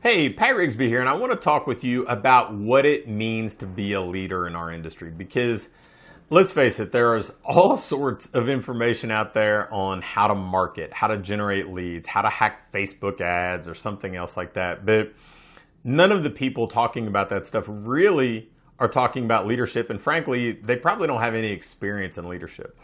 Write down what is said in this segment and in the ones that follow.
Hey, Pat Rigsby here, and I want to talk with you about what it means to be a leader in our industry. Because let's face it, there is all sorts of information out there on how to market, how to generate leads, how to hack Facebook ads or something else like that. But none of the people talking about that stuff really are talking about leadership, and frankly, they probably don't have any experience in leadership.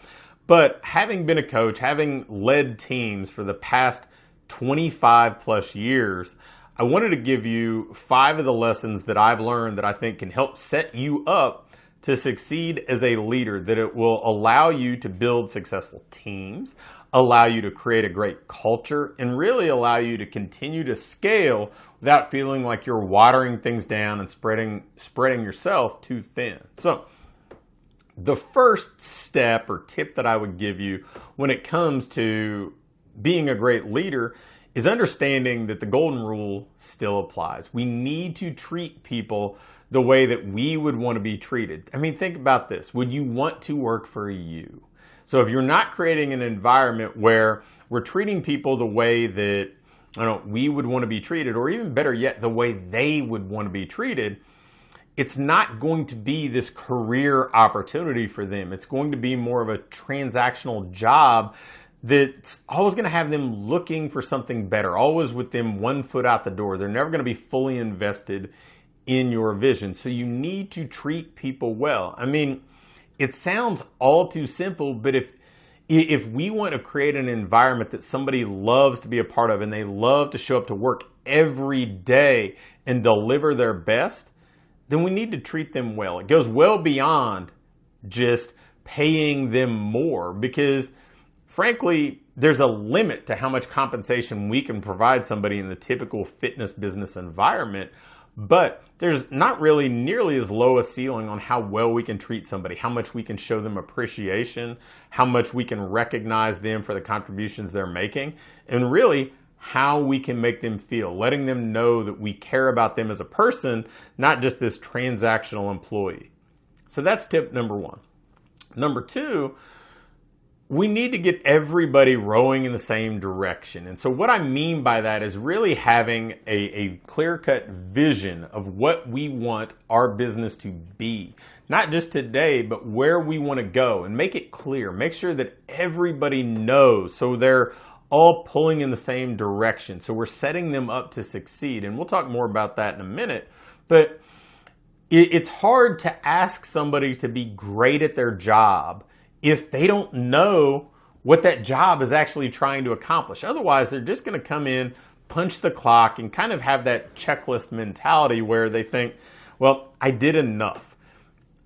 But having been a coach, having led teams for the past 25 plus years, I wanted to give you 5 of the lessons that I've learned that I think can help set you up to succeed as a leader, that it will allow you to build successful teams, allow you to create a great culture, and really allow you to continue to scale without feeling like you're watering things down and spreading yourself too thin. So the first step or tip that I would give you when it comes to being a great leader is understanding that the golden rule still applies. We need to treat people the way that we would want to be treated. I mean, think about this. Would you want to work for you? So if you're not creating an environment where we're treating people the way that we would want to be treated, or even better yet, the way they would want to be treated, it's not going to be this career opportunity for them. It's going to be more of a transactional job that's always going to have them looking for something better, always with them one foot out the door. They're never going to be fully invested in your vision. So you need to treat people well. I mean, it sounds all too simple, but if we want to create an environment that somebody loves to be a part of and they love to show up to work every day and deliver their best, then we need to treat them well. It goes well beyond just paying them more, because frankly, there's a limit to how much compensation we can provide somebody in the typical fitness business environment, but there's not really nearly as low a ceiling on how well we can treat somebody, how much we can show them appreciation, how much we can recognize them for the contributions they're making, and really how we can make them feel, letting them know that we care about them as a person, not just this transactional employee. So that's tip number 1. Number 2, we need to get everybody rowing in the same direction. And so what I mean by that is really having a clear-cut vision of what we want our business to be. Not just today, but where we want to go, and make it clear. Make sure that everybody knows, so they're all pulling in the same direction. So we're setting them up to succeed. And we'll talk more about that in a minute. But it's hard to ask somebody to be great at their job if they don't know what that job is actually trying to accomplish. Otherwise, they're just going to come in, punch the clock, and kind of have that checklist mentality where they think, well, I did enough.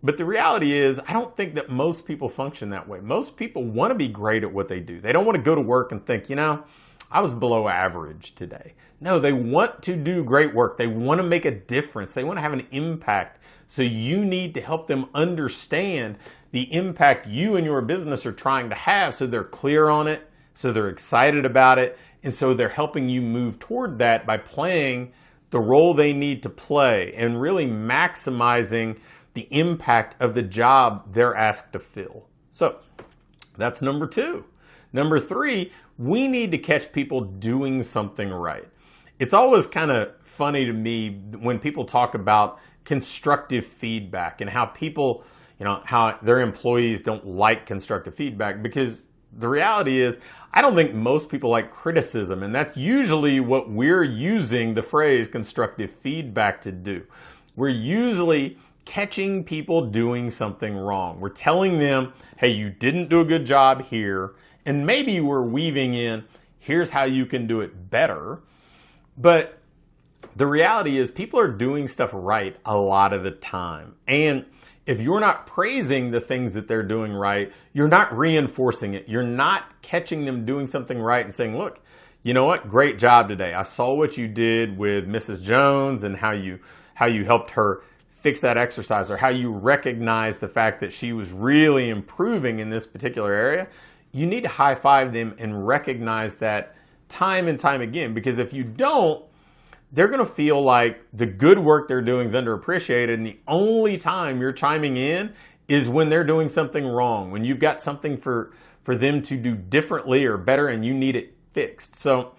But the reality is, I don't think that most people function that way. Most people want to be great at what they do. They don't want to go to work and think, I was below average today. No, they want to do great work. They want to make a difference. They want to have an impact. So you need to help them understand the impact you and your business are trying to have, so they're clear on it, so they're excited about it, and so they're helping you move toward that by playing the role they need to play and really maximizing the impact of the job they're asked to fill. So that's number 2. Number 3, we need to catch people doing something right. It's always kind of funny to me when people talk about constructive feedback and how people, how their employees don't like constructive feedback, because the reality is, I don't think most people like criticism, and that's usually what we're using the phrase constructive feedback to do. We're usually catching people doing something wrong. We're telling them, hey, you didn't do a good job here, and maybe we're weaving in, here's how you can do it better. But the reality is, people are doing stuff right a lot of the time. And if you're not praising the things that they're doing right, you're not reinforcing it. You're not catching them doing something right and saying, look, you know what? Great job today. I saw what you did with Mrs. Jones and how you helped her fix that exercise, or how you recognize the fact that she was really improving in this particular area. You need to high five them and recognize that time and time again, because if you don't, they're going to feel like the good work they're doing is underappreciated, and the only time you're chiming in is when they're doing something wrong, when you've got something for them to do differently or better and you need it fixed. So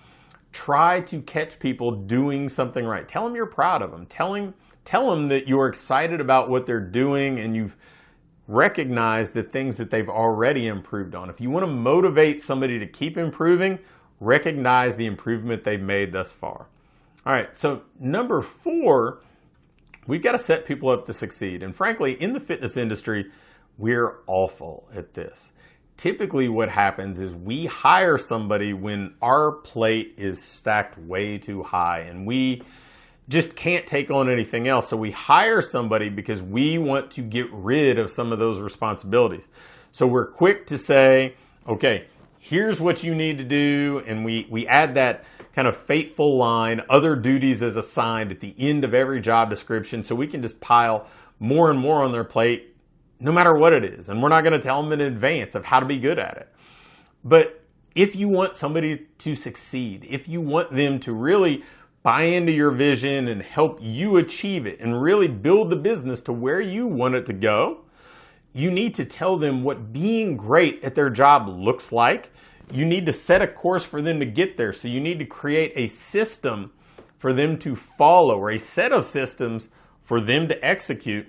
Try to catch people doing something right. Tell them you're proud of them. Tell them that you're excited about what they're doing and you've recognized the things that they've already improved on. If you want to motivate somebody to keep improving, recognize the improvement they've made thus far. All right, so number 4, we've got to set people up to succeed. And frankly, in the fitness industry, we're awful at this. Typically what happens is we hire somebody when our plate is stacked way too high and we just can't take on anything else. So we hire somebody because we want to get rid of some of those responsibilities. So we're quick to say, okay, here's what you need to do. And we add that kind of fateful line, other duties as assigned at the end of every job description. So we can just pile more and more on their plate no matter what it is. And we're not going to tell them in advance of how to be good at it. But if you want somebody to succeed, if you want them to really buy into your vision and help you achieve it and really build the business to where you want it to go, you need to tell them what being great at their job looks like. You need to set a course for them to get there. So you need to create a system for them to follow or a set of systems for them to execute.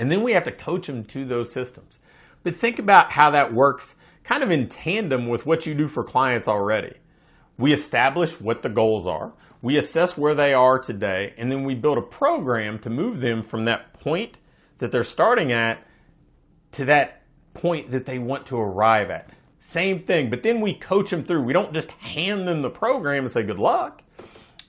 And then we have to coach them to those systems. But think about how that works kind of in tandem with what you do for clients already. We establish what the goals are. We assess where they are today. And then we build a program to move them from that point that they're starting at to that point that they want to arrive at. Same thing, but then we coach them through. We don't just hand them the program and say good luck.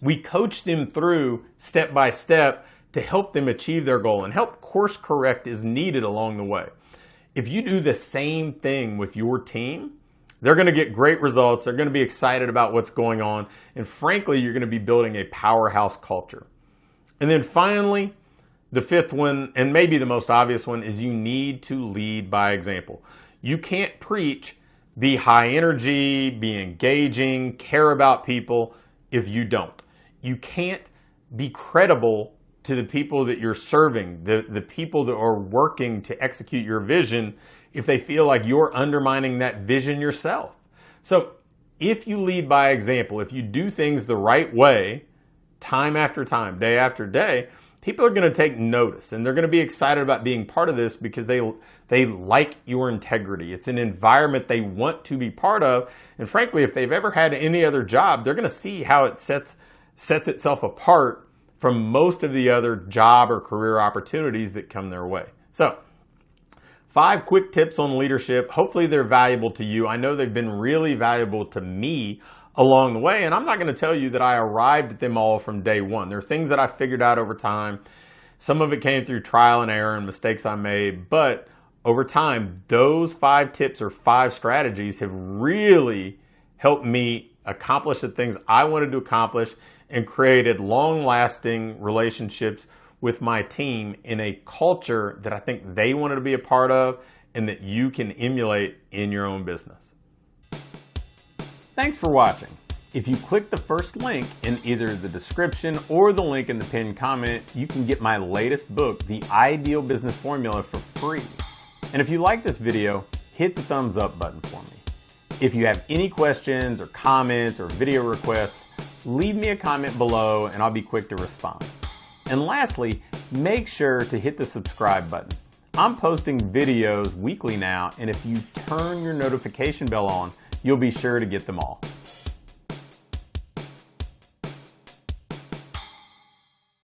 We coach them through step by step to help them achieve their goal and help course correct as needed along the way. If you do the same thing with your team, they're going to get great results. They're going to be excited about what's going on. And frankly, you're going to be building a powerhouse culture. And then finally, the 5th one, and maybe the most obvious one, is you need to lead by example. You can't preach, be high energy, be engaging, care about people if you don't. You can't be credible to the people that you're serving, the people that are working to execute your vision, if they feel like you're undermining that vision yourself. So if you lead by example, if you do things the right way, time after time, day after day, people are going to take notice and they're going to be excited about being part of this because they like your integrity. It's an environment they want to be part of. And frankly, if they've ever had any other job, they're going to see how it sets itself apart from most of the other job or career opportunities that come their way. So 5 quick tips on leadership. Hopefully they're valuable to you. I know they've been really valuable to me along the way, and I'm not going to tell you that I arrived at them all from day one. There are things that I figured out over time. Some of it came through trial and error and mistakes I made, but over time, those 5 tips or 5 strategies have really helped me accomplish the things I wanted to accomplish and created long-lasting relationships with my team in a culture that I think they wanted to be a part of and that you can emulate in your own business. Thanks for watching. If you click the first link in either the description or the link in the pinned comment, you can get my latest book, The Ideal Business Formula, for free. And if you like this video, hit the thumbs up button for me. If you have any questions or comments or video requests, leave me a comment below and I'll be quick to respond. And lastly, make sure to hit the subscribe button. I'm posting videos weekly now, and if you turn your notification bell on, you'll be sure to get them all.